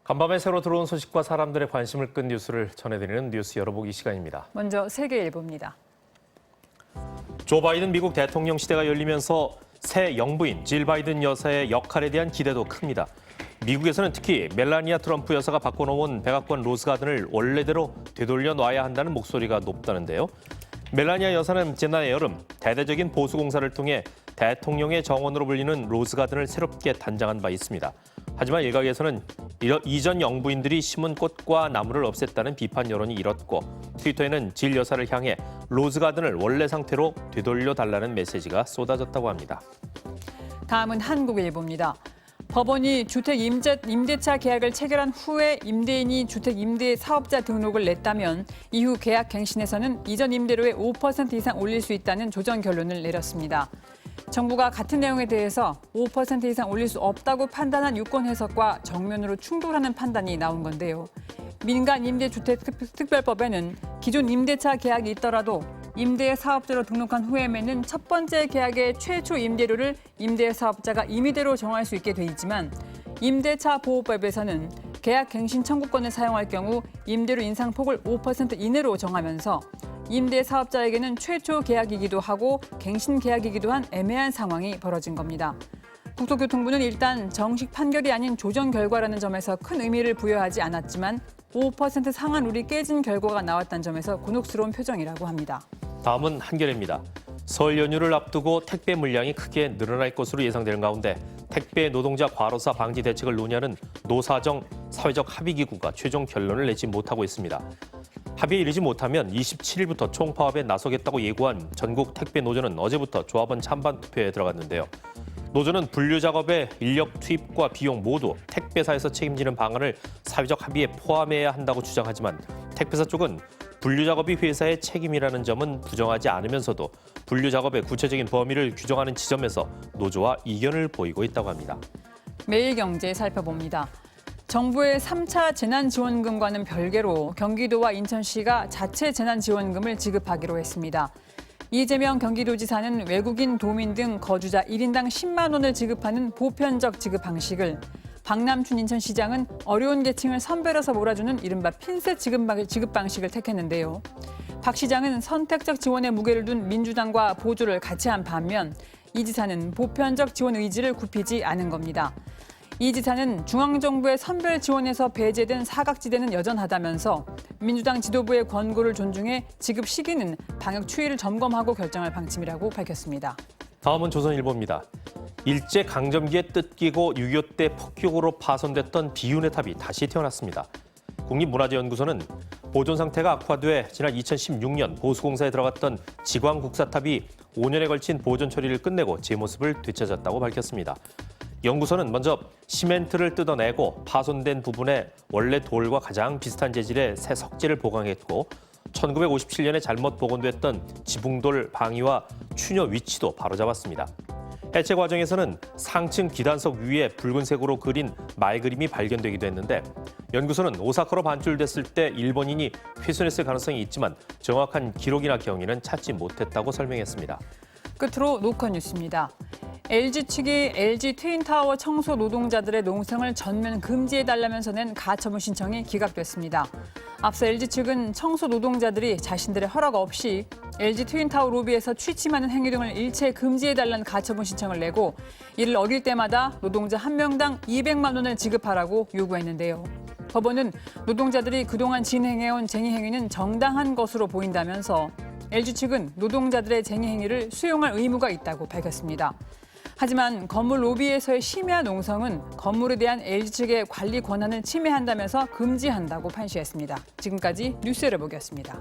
간밤에 새로 들어온 소식과 사람들의 관심을 끈 뉴스를 전해드리는 뉴스 열어보기 시간입니다. 먼저 세계일보입니다. 조 바이든 미국 대통령 시대가 열리면서 새 영부인 질 바이든 여사의 역할에 대한 기대도 큽니다. 미국에서는 특히 멜라니아 트럼프 여사가 바꿔놓은 백악관 로즈가든을 원래대로 되돌려 놔야 한다는 목소리가 높다는데요. 멜라니아 여사는 지난해 여름 대대적인 보수 공사를 통해 대통령의 정원으로 불리는 로즈가든을 새롭게 단장한 바 있습니다. 하지만 일각에서는 이전 영부인들이 심은 꽃과 나무를 없앴다는 비판 여론이 일었고, 트위터에는 질 여사를 향해 로즈가든을 원래 상태로 되돌려달라는 메시지가 쏟아졌다고 합니다. 다음은 한국일보입니다. 법원이 주택 임대차 계약을 체결한 후에 임대인이 주택 임대 사업자 등록을 냈다면 이후 계약 갱신에서는 이전 임대료의 5% 이상 올릴 수 있다는 조정 결론을 내렸습니다. 정부가 같은 내용에 대해서 5% 이상 올릴 수 없다고 판단한 유권 해석과 정면으로 충돌하는 판단이 나온 건데요. 민간 임대주택특별법에는 기존 임대차 계약이 있더라도 임대 사업자로 등록한 후에 맺는 첫 번째 계약의 최초 임대료를 임대 사업자가 임의대로 정할 수 있게 돼 있지만, 임대차 보호법에서는 계약 갱신 청구권을 사용할 경우 임대료 인상폭을 5% 이내로 정하면서 임대 사업자에게는 최초 계약이기도 하고 갱신 계약이기도 한 애매한 상황이 벌어진 겁니다. 국토교통부는 일단 정식 판결이 아닌 조정 결과라는 점에서 큰 의미를 부여하지 않았지만 5% 상한 룰이 깨진 결과가 나왔다는 점에서 곤혹스러운 표정이라고 합니다. 다음은 한겨레입니다. 설 연휴를 앞두고 택배 물량이 크게 늘어날 것으로 예상되는 가운데 택배 노동자 과로사 방지 대책을 논의하는 노사정 사회적 합의기구가 최종 결론을 내지 못하고 있습니다. 합의에 이르지 못하면 27일부터 총파업에 나서겠다고 예고한 전국 택배 노조는 어제부터 조합원 찬반 투표에 들어갔는데요. 노조는 분류 작업의 인력 투입과 비용 모두 택배사에서 책임지는 방안을 사회적 합의에 포함해야 한다고 주장하지만, 택배사 쪽은 분류 작업이 회사의 책임이라는 점은 부정하지 않으면서도 분류 작업의 구체적인 범위를 규정하는 지점에서 노조와 이견을 보이고 있다고 합니다. 매일경제 살펴봅니다. 정부의 3차 재난지원금과는 별개로 경기도와 인천시가 자체 재난지원금을 지급하기로 했습니다. 이재명 경기도지사는 외국인 도민 등 거주자 1인당 10만 원을 지급하는 보편적 지급 방식을, 박남춘 인천시장은 어려운 계층을 선별해서 몰아주는 이른바 핀셋 지급 방식을 택했는데요. 박 시장은 선택적 지원에 무게를 둔 민주당과 보조를 같이 한 반면 이 지사는 보편적 지원 의지를 굽히지 않은 겁니다. 이 지사는 중앙정부의 선별 지원에서 배제된 사각지대는 여전하다면서 민주당 지도부의 권고를 존중해 지급 시기는 방역 추이를 점검하고 결정할 방침이라고 밝혔습니다. 다음은 조선일보입니다. 일제강점기에 뜯기고 6.25 때 폭격으로 파손됐던 비운의 탑이 다시 태어났습니다. 국립문화재연구소는 보존 상태가 악화돼 지난 2016년 보수공사에 들어갔던 지광국사탑이 5년에 걸친 보존 처리를 끝내고 제 모습을 되찾았다고 밝혔습니다. 연구소는 먼저 시멘트를 뜯어내고 파손된 부분에 원래 돌과 가장 비슷한 재질의 새 석재를 보강했고, 1957년에 잘못 복원됐던 지붕돌 방위와 추녀 위치도 바로잡았습니다. 해체 과정에서는 상층 기단석 위에 붉은색으로 그린 말그림이 발견되기도 했는데, 연구소는 오사카로 반출됐을 때 일본인이 훼손했을 가능성이 있지만 정확한 기록이나 경위는 찾지 못했다고 설명했습니다. 끝으로 노컷 뉴스입니다. LG 측이 LG 트윈타워 청소 노동자들의 농성을 전면 금지해달라면서 낸 가처분 신청이 기각됐습니다. 앞서 LG 측은 청소 노동자들이 자신들의 허락 없이 LG 트윈타워 로비에서 취침하는 행위 등을 일체 금지해달라는 가처분 신청을 내고, 이를 어길 때마다 노동자 한 명당 200만 원을 지급하라고 요구했는데요. 법원은 노동자들이 그동안 진행해온 쟁의 행위는 정당한 것으로 보인다면서 LG 측은 노동자들의 쟁의 행위를 수용할 의무가 있다고 밝혔습니다. 하지만 건물 로비에서의 심야 농성은 건물에 대한 LG 측의 관리 권한을 침해한다면서 금지한다고 판시했습니다. 지금까지 뉴스 열어보기였습니다.